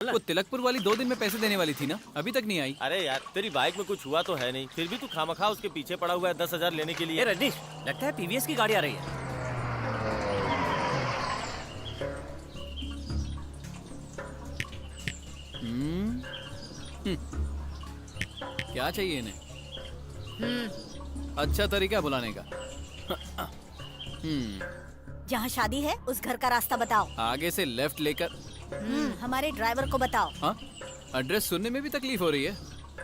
वो तिलकपुर वाली 2 दिन में पैसे देने वाली थी ना, अभी तक नहीं आई। अरे यार तेरी बाइक में कुछ हुआ तो है नहीं, फिर भी तू खामखा उसके पीछे पड़ा हुआ है 10,000 लेने के लिए। रजनीश, लगता है पीवीएस की गाड़ी आ रही है। क्या चाहिए इन्हें? अच्छा तरीका है बुलाने का। जहाँ शादी है उस घर का रास्ता बताओ। आगे से लेफ्ट लेकर। हमारे ड्राइवर को बताओ। हाँ, एड्रेस सुनने में भी तकलीफ हो रही है।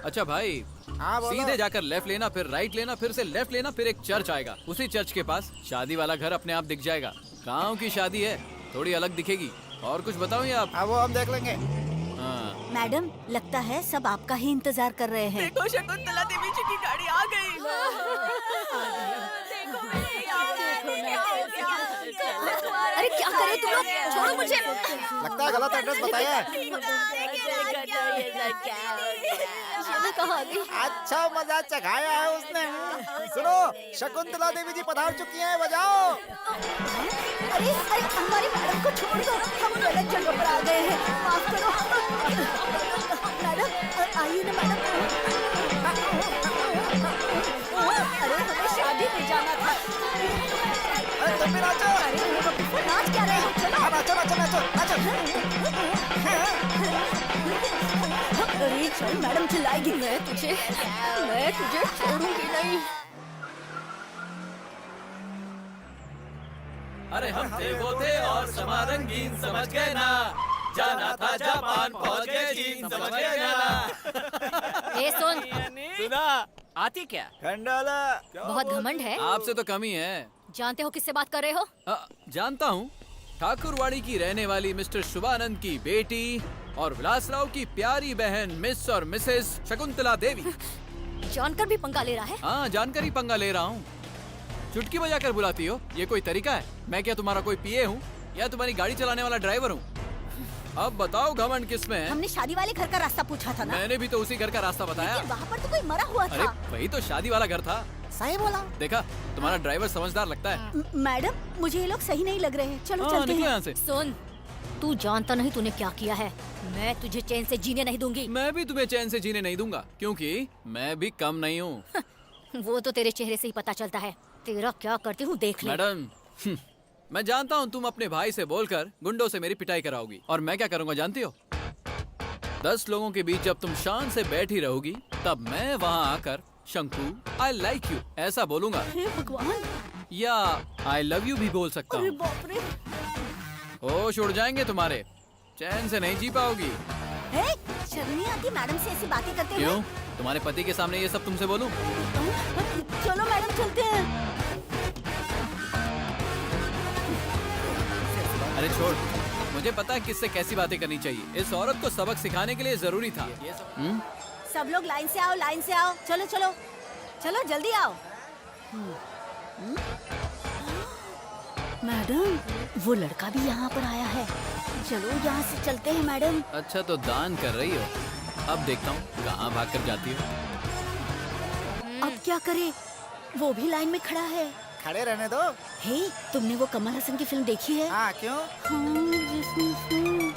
अच्छा भाई, सीधे जाकर लेफ्ट लेना, फिर राइट लेना, फिर से लेफ्ट लेना, फिर एक चर्च आएगा। उसी चर्च के पास शादी वाला घर अपने आप दिख जाएगा। गांव की शादी है, थोड़ी अलग दिखेगी। और कुछ बताऊं या आप? वो हम देख लेंगे। हाँ। मैडम, लगता है सब आपका ही इंतजार कर रहे हैं। देखो, शकुंतला देवी जी की गाड़ी आ गई। अरे क्या करे तुम लोग, छोड़ो मुझे। लगता है गलत एड्रेस बताया है। अच्छा मजा चखाया है उसने। सुनो, शकुंतला देवी जी पधार चुकी हैं, बजाओ। अरे अरे हमारी मैडम को छोड़ दो, हम गलत जगह पर आ गए हैं, माफ करो। मैडम आइए ना मैडम। अरे हमें शादी में जाना था। अरे तुम भी नाचो। नाच क्या रहे हो? चलो नाचो नाचो नाचो नाचो। अरे चल, मैडम चिल्लाएगी। मैं तुझे छोड़ूंगी नहीं। अरे हम थे वो थे और समा रंगीन, समझ गए ना। जाना था जापान, पहुंच गए चीन, समझ गए ना। ए सुन, सुना आती क्या? खंडाला। बहुत घमंड है। आपसे तो कम ही है। जानते हो किससे बात कर रहे हो? जानता हूँ, ठाकुरवाड़ी की रहने वाली मिस्टर शुभानंद की बेटी और विलासराव की प्यारी बहन मिस और मिसेस शकुंतला देवी। जानकर भी पंगा ले रहा है। हाँ, जानकर ही पंगा ले रहा हूँ। चुटकी बजाकर बुलाती हो, ये कोई तरीका है? मैं क्या तुम्हारा कोई पीए हूँ या तुम्हारी गाड़ी चलाने वाला ड्राइवर हूँ? अब बताओ घमंड किसमें है? हमने शादी वाले घर का रास्ता पूछा था ना। मैंने भी तो उसी घर का रास्ता बताया। लेकिन वहाँ पर तो कोई मरा हुआ अरे था। वही तो शादी वाला घर था। सही बोला। देखा, तुम्हारा ड्राइवर समझदार लगता है। मैडम, मुझे ये लोग सही नहीं लग रहे हैं। चलो हाँ, चलते निकलो हैं। यहाँ से। सुन, तू जानता नहीं तूने क्या किया है। मैं तुझे चैन से जीने नहीं दूंगी। मैं भी तुम्हें चैन से जीने नहीं दूंगा, क्योंकि मैं भी कम नहीं हूँ। वो तो तेरे चेहरे से ही पता चलता है। तेरा क्या करती हूँ देख ले। मैडम, मैं जानता हूँ तुम अपने भाई से बोलकर गुंडों से मेरी पिटाई कराओगी, और मैं क्या करूँगा जानती हो? 10 लोगों के बीच जब तुम शान से बैठी रहोगी, तब मैं वहाँ आकर शंकु आई लाइक यू ऐसा बोलूंगा। हे भगवान। या आई लव यू भी बोल सकता अरे हूँ। बाप रे। होश उड़ जाएंगे तुम्हारे, चैन से नहीं जी पाओगी। हे, शर्म नहीं आती मैडम से ऐसी बातें करते हुए? क्यों? तुम्हारे पति के सामने ये सब तुमसे बोलूं? चलो मैडम चलते हैं। अरे छोड़, मुझे पता है किससे कैसी बातें करनी चाहिए। इस औरत को सबक सिखाने के लिए जरूरी था। ये सब सब लोग लाइन से आओ, लाइन से आओ। चलो चलो चलो, जल्दी आओ। मैडम, वो लड़का भी यहाँ पर आया है। चलो यहाँ से चलते हैं मैडम। अच्छा तो दान कर रही हो, अब देखता हूँ कहाँ भाग कर जाती हो। अब क्या करे, वो भी लाइन में खड़ा है। खड़े रहने दो। हे, तुमने वो कमल हसन की फिल्म देखी है? हाँ, क्यों? हाँ, जिसमें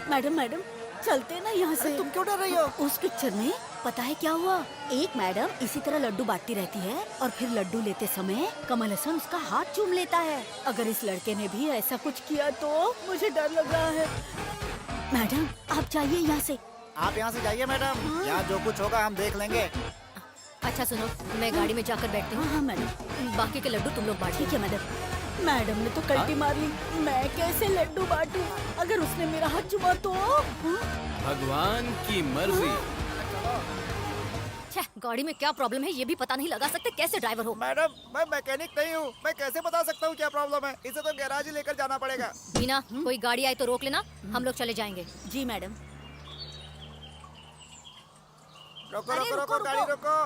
मैडम मैडम चलते ना यहाँ से। तुम क्यों डर रही हो? उस पिक्चर में पता है क्या हुआ? एक मैडम इसी तरह लड्डू बांटती रहती है और फिर लड्डू लेते समय कमल हसन उसका हाथ चूम लेता है। अगर इस लड़के ने भी ऐसा कुछ किया तो मुझे डर लग रहा है। मैडम आप जाइए यहाँ से। आप यहाँ से जाइए मैडम, यहाँ जो कुछ होगा हम देख लेंगे। अच्छा सुनो, मैं गाड़ी में जाकर बैठती हूँ। हाँ मैडम। बाकी के लड्डू तुम लोग बांटो। ठीक है मैडम। मैडम ने तो कल्टी मार ली, मैं कैसे लड्डू बांटूं? अगर उसने मेरा हाथ चुमा तो? भगवान की मर्जी। छह, गाड़ी में क्या प्रॉब्लम है ये भी पता नहीं लगा सकते। कैसे ड्राइवर हो? मैडम, मैं मैकेनिक नहीं हूँ, मैं कैसे बता सकता हूँ क्या प्रॉब्लम है? इसे तो गैराज ही लेकर जाना पड़ेगा। मीना, कोई गाड़ी आए तो रोक लेना, हम लोग चले जाएंगे। जी मैडम। रोको रोको रोको, गाड़ी रोको।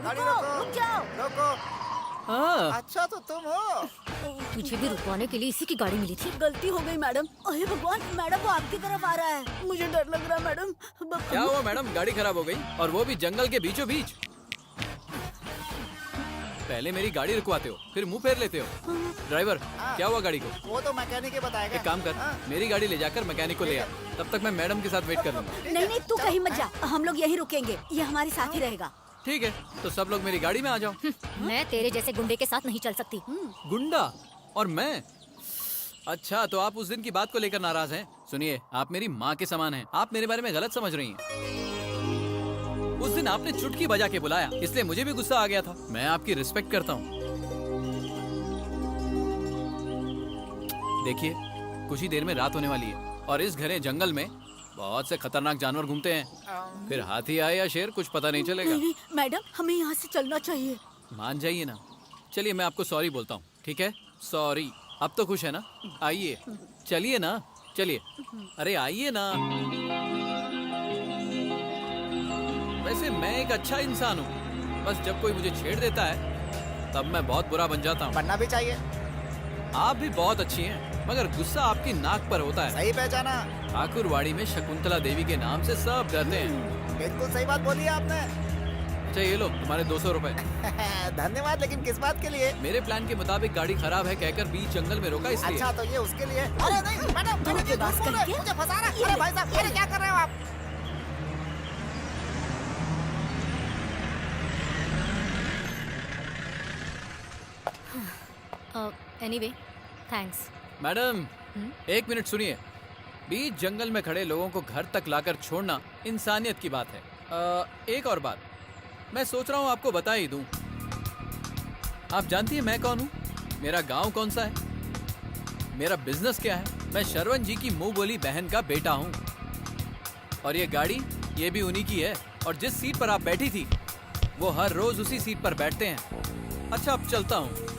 गाड़ी रुको, रोको, रुक जाओ। रोको। हाँ अच्छा तो तुम हो। तुझे भी रुकवाने के लिए इसी की गाड़ी मिली थी। गलती हो गई मैडम। अरे भगवान, मैडम वो आपकी तरफ आ रहा है। मुझे डर लग रहा है मैडम। क्या हुआ मैडम, गाड़ी खराब हो गई और वो भी जंगल के बीचों बीच। पहले मेरी गाड़ी रुकवाते हो फिर मुंह फेर लेते हो। ड्राइवर क्या हुआ गाड़ी को? वो तो मैकेनिक ही बताएगा। एक काम कर, मेरी गाड़ी ले जाकर मैकेनिक को ले आ, तब तक मैं मैडम के साथ वेट कर लूंगा। नहीं नहीं, तू कहीं मत जा, हम लोग यहीं रुकेंगे, ये हमारे साथ ही रहेगा। ठीक है, तो सब लोग मेरी गाड़ी में आ जाओ। मैं तेरे जैसे गुंडे के साथ नहीं चल सकती। गुंडा और मैं? अच्छा, तो आप उस दिन की बात को लेकर नाराज हैं? सुनिए, आप मेरी माँ के समान हैं। आप मेरे बारे में गलत समझ रही हैं। उस दिन आपने चुटकी बजा के बुलाया, इसलिए मुझे भी गुस्सा आ गया था। मैं आपकी रिस्पेक्ट करता हूँ। देखिए, कुछ ही देर में रात होने वाली है और इस घने जंगल में बहुत से खतरनाक जानवर घूमते हैं। फिर हाथी आए या शेर, कुछ पता नहीं चलेगा। नहीं, मैडम हमें यहाँ से चलना चाहिए। मान जाइए ना। चलिए मैं आपको सॉरी बोलता हूँ, ठीक है? सॉरी। अब तो खुश है ना? आइए, चलिए ना, चलिए। अरे आइए ना। वैसे मैं एक अच्छा इंसान हूँ, बस जब कोई मुझे छेड़ देता है तब मैं बहुत बुरा बन जाता हूँ। बनना भी चाहिए। आप भी बहुत अच्छी हैं, मगर गुस्सा आपकी नाक पर होता है। सही पहचाना। ठाकुरवाड़ी में शकुंतला देवी के नाम से सब डरते हैं। बिल्कुल सही बात बोली आपने। अच्छा ये लो तुम्हारे 200 रुपए। धन्यवाद, लेकिन किस बात के लिए? मेरे प्लान के मुताबिक गाड़ी खराब है कहकर बीच जंगल में रोका इसलिए। अच्छा तो ये उसके लिए। अरे नहीं मैडम, मैंने ये बात झूठ बोल रहे हैं, करके- मुझे फंसा रहा है। अरे भाई साहब, अरे क्या कर रहे हो आप? Anyway, thanks. मैडम एक मिनट सुनिए। बीच जंगल में खड़े लोगों को घर तक लाकर छोड़ना इंसानियत की बात है। एक और बात मैं सोच रहा हूँ आपको बता ही दूं। आप जानती हैं मैं कौन हूँ? मेरा गांव कौन सा है? मेरा बिजनेस क्या है? मैं शरवण जी की मुंह बोली बहन का बेटा हूँ। और ये गाड़ी, ये भी उन्हीं की है। और जिस सीट पर आप बैठी थी वो हर रोज उसी सीट पर बैठते हैं। अच्छा अब चलता हूँ।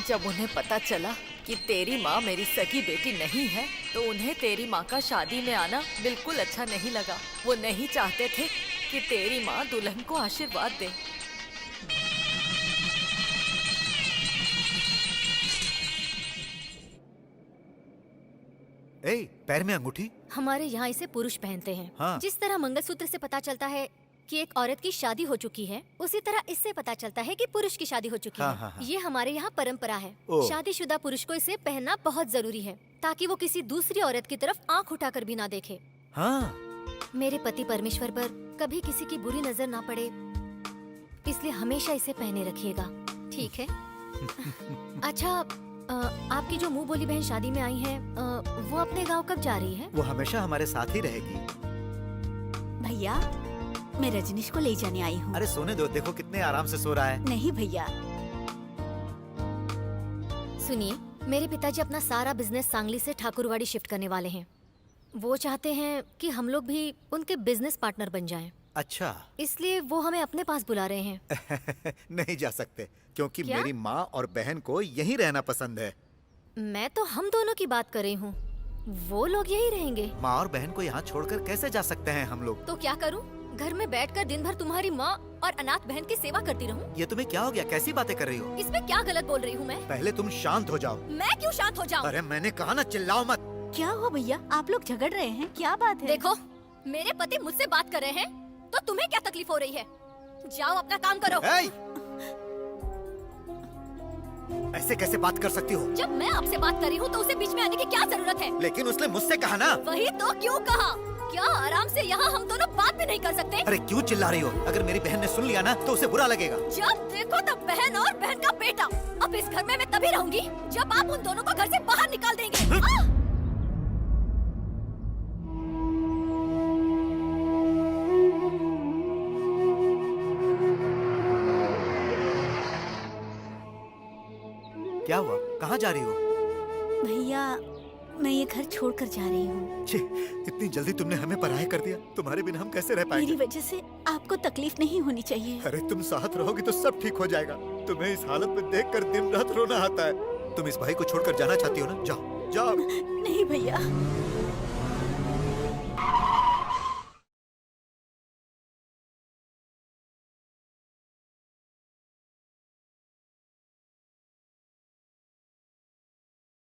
जब उन्हें पता चला कि तेरी माँ मेरी सगी बेटी नहीं है, तो उन्हें तेरी माँ का शादी में आना बिल्कुल अच्छा नहीं लगा। वो नहीं चाहते थे कि तेरी माँ दुल्हन को आशीर्वाद दे। ए, पैर में अंगूठी। हमारे यहाँ इसे पुरुष पहनते हैं। हाँ। जिस तरह मंगलसूत्र से पता चलता है कि एक औरत की शादी हो चुकी है, उसी तरह इससे पता चलता है कि पुरुष की शादी हो चुकी हाँ, है। हाँ, हाँ। ये हमारे यहाँ परंपरा है। ओह। शादीशुदा पुरुष को इसे पहनना बहुत जरूरी है, ताकि वो किसी दूसरी औरत की तरफ आंख उठाकर भी ना देखे। हाँ। मेरे पति परमेश्वर पर कभी किसी की बुरी नजर ना पड़े, इसलिए हमेशा इसे पहने रखिएगा, ठीक है? अच्छा, आपकी जो मुंह बोली बहन शादी में आई है, वो अपने गांव कब जा रही है? वो हमेशा हमारे साथ ही रहेगी। भैया, मैं रजनीश को ले जाने आई हूँ। अरे सोने दो, देखो कितने आराम से सो रहा है। नहीं भैया। सुनिए, मेरे पिताजी अपना सारा बिजनेस सांगली से ठाकुरवाड़ी शिफ्ट करने वाले हैं। वो चाहते हैं कि हम लोग भी उनके बिजनेस पार्टनर बन जाएं। अच्छा। इसलिए वो हमें अपने पास बुला रहे हैं। नहीं जा सकते, क्योंकि क्या? मेरी माँ और बहन को यहीं रहना पसंद है। मैं तो हम दोनों की बात कर रही हूँ, वो लोग यही रहेंगे। माँ और बहन को यहाँ छोड़कर कैसे जा सकते हैं हम लोग? तो क्या करूँ? घर में बैठकर दिन भर तुम्हारी माँ और अनाथ बहन की सेवा करती रहूँ? ये तुम्हें क्या हो गया? कैसी बातें कर रही हो? इसमें क्या गलत बोल रही हूँ मैं? पहले तुम शांत हो जाओ। मैं क्यों शांत हो जाऊँ? अरे मैंने कहा ना, चिल्लाओ मत। क्या हुआ भैया, आप लोग झगड़ रहे हैं? क्या बात है? देखो, मेरे पति मुझसे बात कर रहे हैं, तो तुम्हें क्या तकलीफ हो रही है? जाओ अपना काम करो। ए! ऐसे कैसे बात कर सकती हो? जब मैं आपसे बात कर रही हूँ तो उसे बीच में आने की क्या जरूरत है? लेकिन उसने मुझसे कहा ना। वही तो, क्यों कहा? क्या आराम से यहाँ हम दोनों बात भी नहीं कर सकते? अरे क्यों चिल्ला रही हो? अगर मेरी बहन ने सुन लिया ना तो उसे बुरा लगेगा। जब देखो तब बहन और बहन का बेटा। अब इस घर में मैं तभी रहूंगी जब आप उन दोनों को घर से बाहर निकाल देंगे। क्या हुआ? कहाँ जा रही हो? भैया, मैं ये घर छोड़कर जा रही हूँ। छी, इतनी जल्दी तुमने हमें पराया कर दिया। तुम्हारे बिना हम कैसे रह मेरी पाएंगे? वजह से आपको तकलीफ नहीं होनी चाहिए। अरे तुम साथ रहोगी तो सब ठीक हो जाएगा। तुम्हें इस हालत में देखकर दिन रात रोना आता है। तुम इस भाई को छोड़कर जाना चाहती हो ना? जाओ जाओ। नहीं भैया,